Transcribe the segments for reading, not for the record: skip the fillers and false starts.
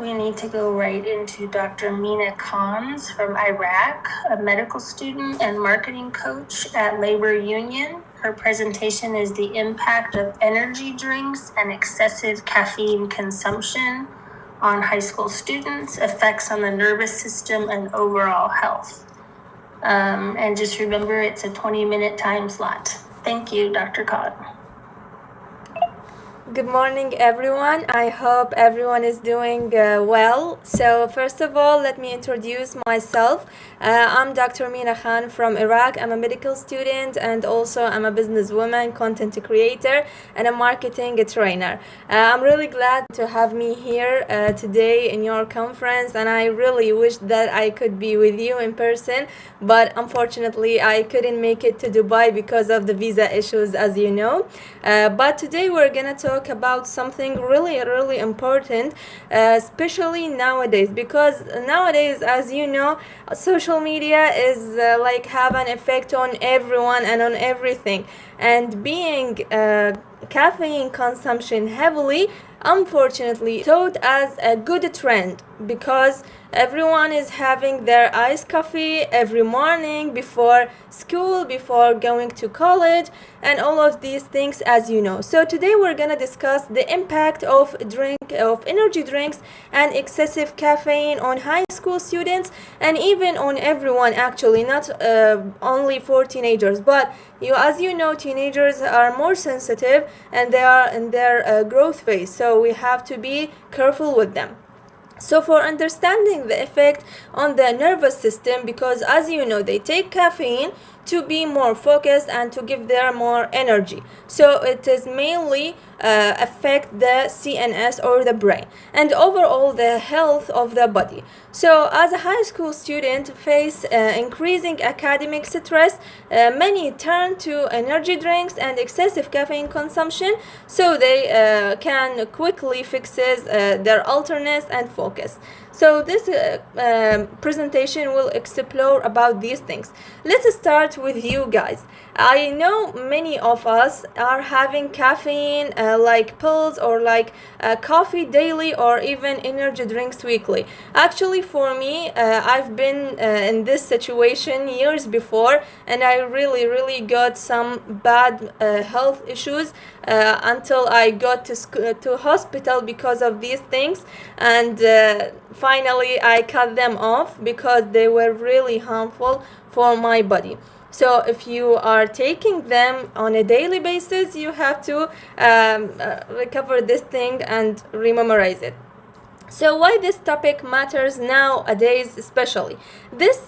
we need to go right into Dr. Mina Khans from Iraq, a medical student and marketing coach at Labor Union. Her presentation is the impact of energy drinks and excessive caffeine consumption on high school students, effects on the nervous system, and overall health. And just remember, it's a 20-minute time slot. Thank you, Dr. Khan. Good morning, everyone. I hope everyone is doing well. So first of all, let me introduce myself. I'm Dr. Mina Khan from Iraq. I'm a medical student and also I'm a businesswoman, content creator, and a marketing trainer. I'm really glad to have me here today in your conference, and I really wish that I could be with you in person, but unfortunately I couldn't make it to Dubai because of the visa issues, as you know. But today we're gonna talk about something really important, especially nowadays, because nowadays, as you know, social media is like have an effect on everyone and on everything, and being caffeine consumption heavily unfortunately thought as a good trend, because everyone is having their iced coffee every morning before school, before going to college, and all of these things, as you know. So today we're gonna discuss the impact of energy drinks and excessive caffeine on high school students, and even on everyone actually, not only for teenagers, but as you know, teenagers are more sensitive and they are in their growth phase, so we have to be careful with them. So for understanding the effect on the nervous system, because as you know, they take caffeine to be more focused and to give them more energy. So it is mainly affect the CNS or the brain and overall the health of the body. So as a high school student face increasing academic stress, many turn to energy drinks and excessive caffeine consumption, so they can quickly fixes their alertness and focus. So this presentation will explore about these things. Let's start with you guys. I know many of us are having caffeine like pills or like coffee daily or even energy drinks weekly. Actually, for me, I've been in this situation years before, and I really got some bad health issues until I got to hospital because of these things, and finally I cut them off because they were really harmful for my body. So if you are taking them on a daily basis, you have to recover this thing and rememorize it. So why this topic matters nowadays especially? This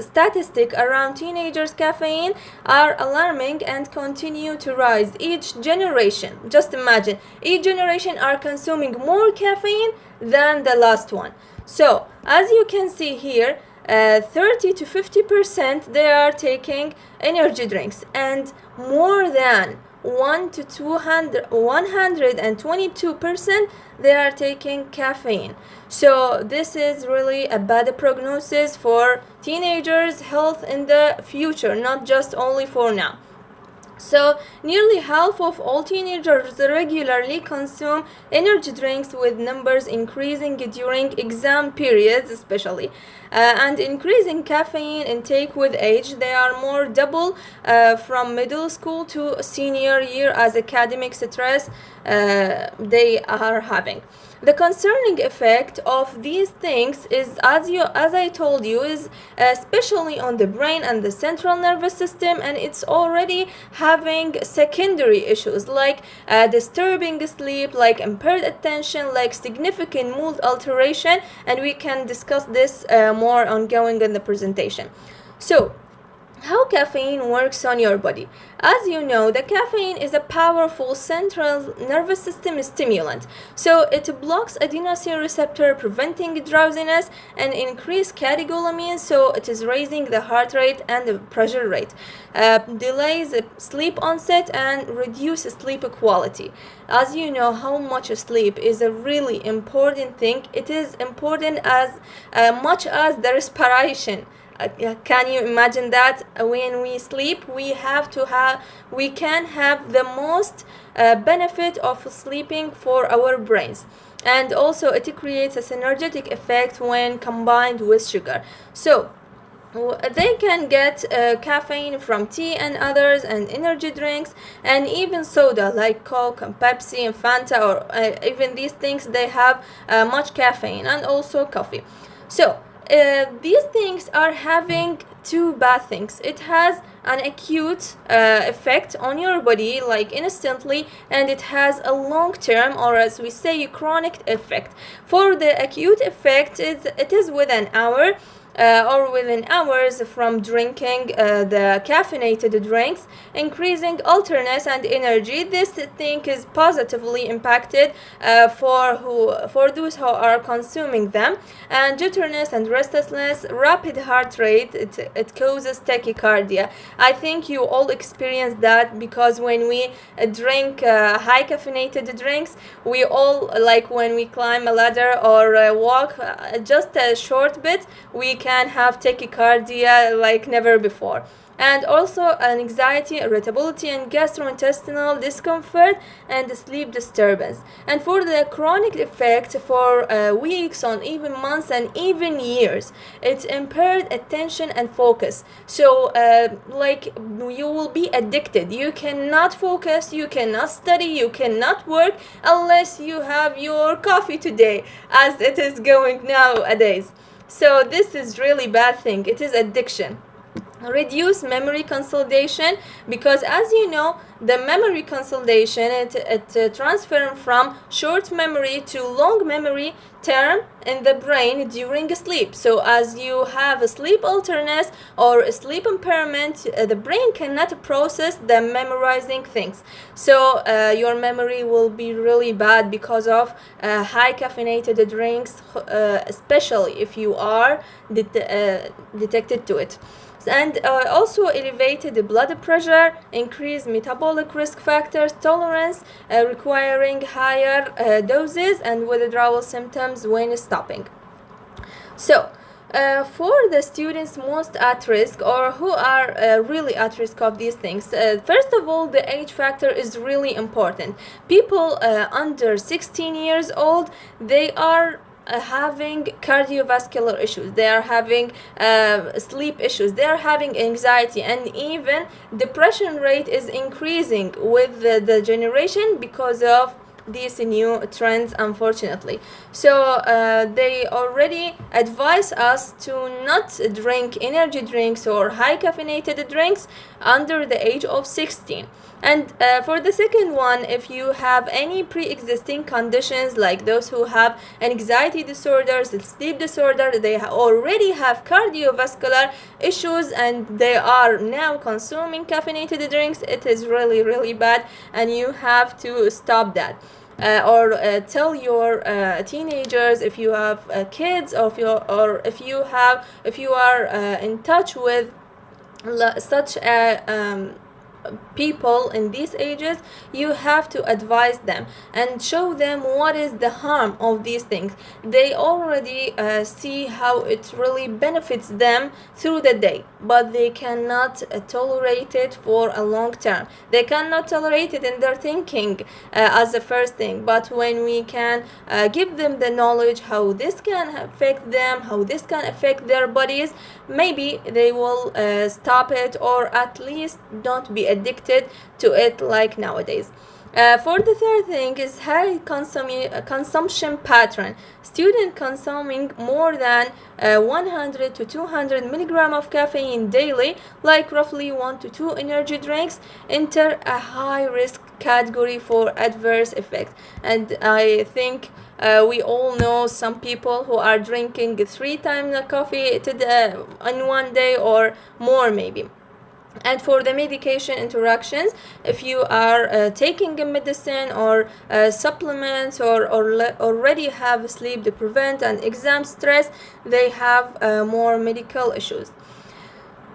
statistic around teenagers' caffeine are alarming and continue to rise each generation. Just imagine, each generation are consuming more caffeine than the last one. So as you can see here, 30 to 50% they are taking energy drinks, and more than 122% they are taking caffeine. So this is really a bad prognosis for teenagers' health in the future, not just only for now. So nearly half of all teenagers regularly consume energy drinks, with numbers increasing during exam periods especially, and increasing caffeine intake with age. They are more double from middle school to senior year as academic stress they are having. The concerning effect of these things is, as I told you, is especially on the brain and the central nervous system, and it's already having secondary issues like disturbing sleep, like impaired attention, like significant mood alteration, and we can discuss this more ongoing in the presentation. So how caffeine works on your body. As you know, the caffeine is a powerful central nervous system stimulant. So it blocks adenosine receptor, preventing drowsiness, and increase catecholamine, so it is raising the heart rate and the pressure rate, delays sleep onset, and reduce sleep quality. As you know, how much sleep is a really important thing. It is important as much as the respiration. Can you imagine that when we sleep, we can have the most benefit of sleeping for our brains. and also it creates a synergetic effect when combined with sugar. So they can get caffeine from tea and others, and energy drinks, and even soda like Coke and Pepsi and Fanta, or even these things, they have much caffeine, and also coffee. So these things are having two bad things. It has an acute effect on your body, like instantly, and it has a long term, or as we say, chronic effect. For the acute effect, it is within an hour, or within hours from drinking the caffeinated drinks, increasing alertness and energy. This thing is positively impacted for those who are consuming them, and jitteriness and restlessness, rapid heart rate. It causes tachycardia. I think you all experience that, because when we drink high caffeinated drinks, we all, like when we climb a ladder or walk just a short bit, we can have tachycardia like never before. And also anxiety, irritability, and gastrointestinal discomfort, and sleep disturbance. And for the chronic effect, for weeks, on even months, and even years, it's impaired attention and focus. So like you will be addicted. You cannot focus, you cannot study, you cannot work unless you have your coffee today, as it is going nowadays. So this is really bad thing. It is addiction. Reduce memory consolidation, because as you know, the memory consolidation, it transfers from short memory to long memory term in the brain during sleep. So as you have a sleep alertness or a sleep impairment, the brain cannot process the memorizing things. So your memory will be really bad because of high caffeinated drinks, especially if you are detected to it. And also elevated blood pressure, increased metabolic risk factors, tolerance, requiring higher doses, and withdrawal symptoms when stopping. So for the students most at risk, or who are really at risk of these things, first of all, the age factor is really important. People under 16 years old, they are having cardiovascular issues, they are having sleep issues, they are having anxiety, and even depression rate is increasing with the generation because of these new trends, unfortunately. So they already advise us to not drink energy drinks or high caffeinated drinks under the age of 16. And for the second one, if you have any pre-existing conditions, like those who have anxiety disorders, sleep disorder, they already have cardiovascular issues, and they are now consuming caffeinated drinks, it is really, really bad, and you have to stop that. Or tell your teenagers, if you have kids, or if you are in touch with such people in these ages, you have to advise them and show them what is the harm of these things. They already see how it really benefits them through the day, but they cannot tolerate it for a long term. They cannot tolerate it in their thinking as the first thing, but when we can give them the knowledge how this can affect them, how this can affect their bodies, maybe they will stop it, or at least don't be addicted to it like nowadays. For the third thing is high consumption pattern. Student consuming more than 100 to 200 milligram of caffeine daily, like roughly 1 to 2 energy drinks, enter a high risk category for adverse effect. And I think we all know some people who are drinking 3 times the coffee in one day or more maybe. And for the medication interactions, if you are taking a medicine or supplements, or already have sleep deprivation and exam stress, they have more medical issues.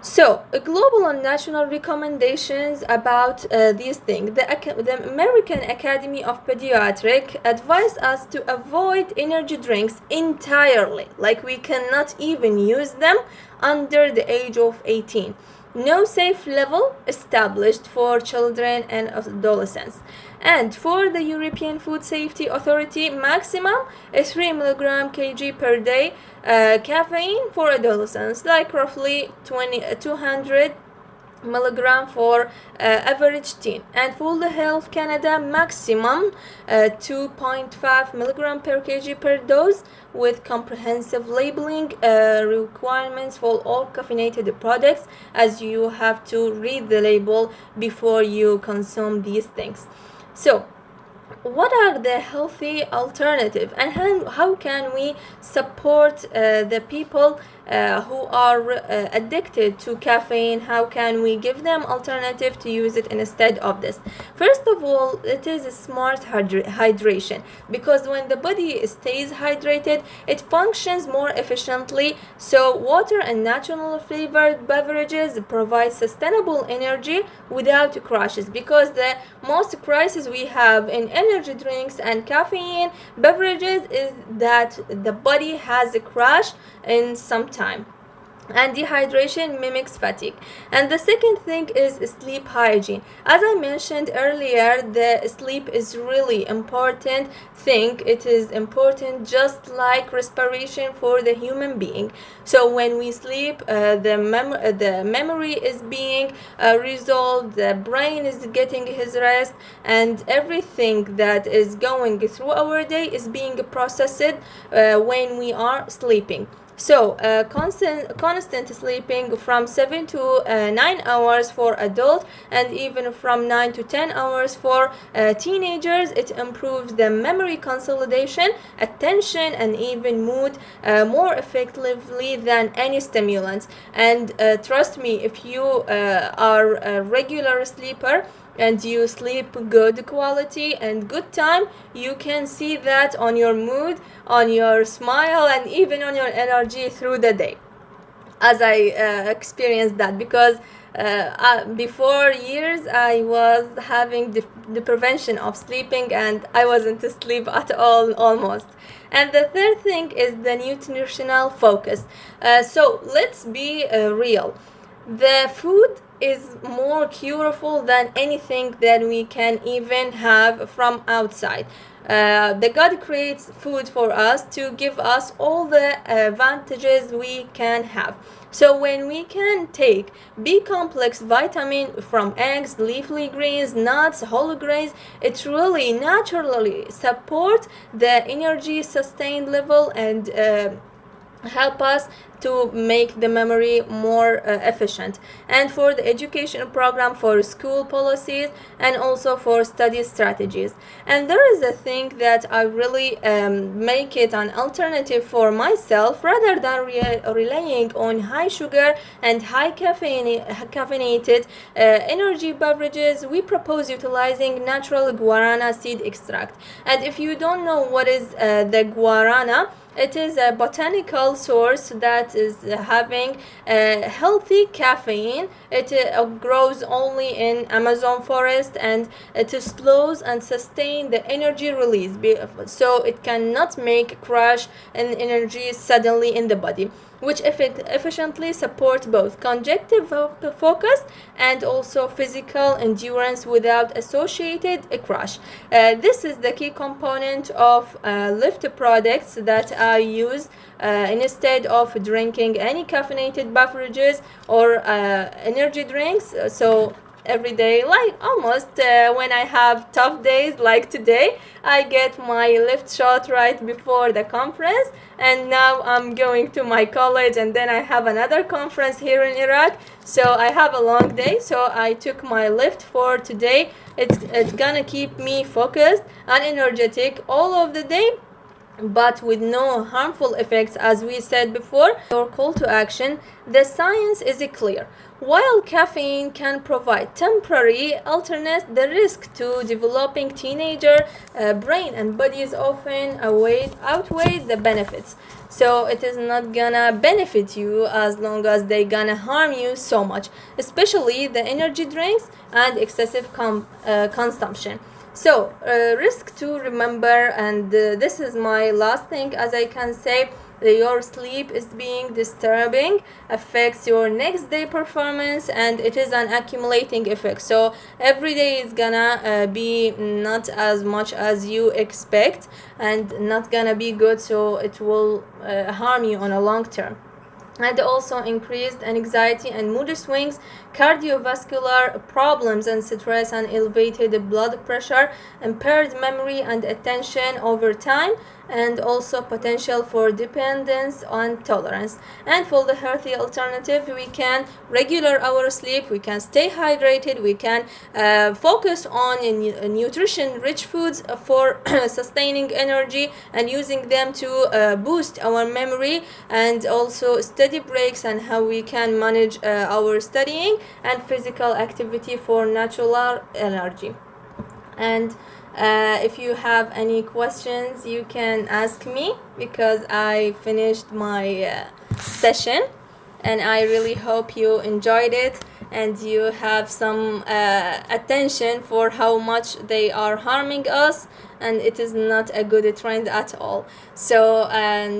So, global and national recommendations about these things. The American Academy of Pediatrics advised us to avoid energy drinks entirely, like we cannot even use them under the age of 18. No safe level established for children and adolescents. And for the European Food Safety Authority, maximum is 3 milligram kg per day caffeine for adolescents, like roughly 200 milligram for average teen. And for the Health Canada, maximum 2.5 milligram per kg per dose, with comprehensive labeling requirements for all caffeinated products, as you have to read the label before you consume these things. So what are the healthy alternatives, and how can we support the people who are addicted to caffeine? How can we give them alternative to use it instead of this? First of all, it is a smart hydration, because when the body stays hydrated, it functions more efficiently. So water and natural flavored beverages provide sustainable energy without crashes, because the most crisis we have in energy drinks and caffeine beverages is that the body has a crash in some time, and dehydration mimics fatigue. And the second thing is sleep hygiene. As I mentioned earlier, the sleep is really important thing. It is important just like respiration for the human being. So when we sleep, the memory is being resolved, the brain is getting his rest, and everything that is going through our day is being processed when we are sleeping. So constant sleeping from 7 to 9 hours for adult, and even from 9 to 10 hours for teenagers, it improves the memory consolidation, attention, and even mood more effectively than any stimulants. And trust me, if you are a regular sleeper and you sleep good quality and good time, you can see that on your mood, on your smile, and even on your energy through the day, as I experienced that, because before years I was having the prevention of sleeping, and I wasn't asleep at all almost. And the third thing is the nutritional focus. So let's be real. The food is more curable than anything that we can even have from outside. The God creates food for us to give us all the advantages we can have. So when we can take B complex vitamin from eggs, leafy greens, nuts, whole grains, it really naturally support the energy sustained level and help us to make the memory more efficient. And for the education program, for school policies, and also for study strategies. And there is a thing that I really make it an alternative for myself, rather than relying on high sugar and high caffeinated energy beverages. We propose utilizing natural guarana seed extract. And if you don't know what is the guarana, it is a botanical source that is having healthy caffeine. It grows only in Amazon forest, and it slows and sustain the energy release, so it cannot make crash in energy suddenly in the body, which efficiently support both conjunctive focus and also physical endurance without associated crash. This is the key component of lift products that I use instead of drinking any caffeinated beverages or energy drinks. So every day, like almost when I have tough days like today, I get my lift shot right before the conference. And now I'm going to my college, and then I have another conference here in Iraq, so I have a long day. So I took my lift for today. It's gonna keep me focused and energetic all of the day, but with no harmful effects, as we said before. Our call to action: the science is clear. While caffeine can provide temporary alternatives, the risk to developing teenager brain and bodies often outweigh the benefits. So it is not gonna benefit you as long as they gonna harm you so much, especially the energy drinks and excessive consumption. So, risk to remember, and this is my last thing, as I can say, your sleep is being disturbing, affects your next day performance, and it is an accumulating effect. So every day is gonna be not as much as you expect, and not gonna be good, so it will harm you on a long term. And also increased anxiety and mood swings, cardiovascular problems and stress, and elevated blood pressure, impaired memory and attention over time, and also potential for dependence on tolerance. And for the healthy alternative, we can regular our sleep, we can stay hydrated, we can focus on nutrition rich foods for sustaining energy and using them to boost our memory, and also study breaks and how we can manage our studying, and physical activity for natural energy. And if you have any questions, you can ask me, because I finished my session, and I really hope you enjoyed it and you have some attention for how much they are harming us, and it is not a good trend at all. So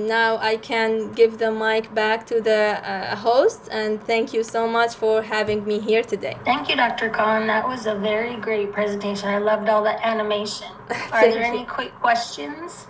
now I can give the mic back to the host, and thank you so much for having me here today. Thank you, Dr. Khan. That was a very great presentation. I loved all the animation. Are Thank there you. any quick questions?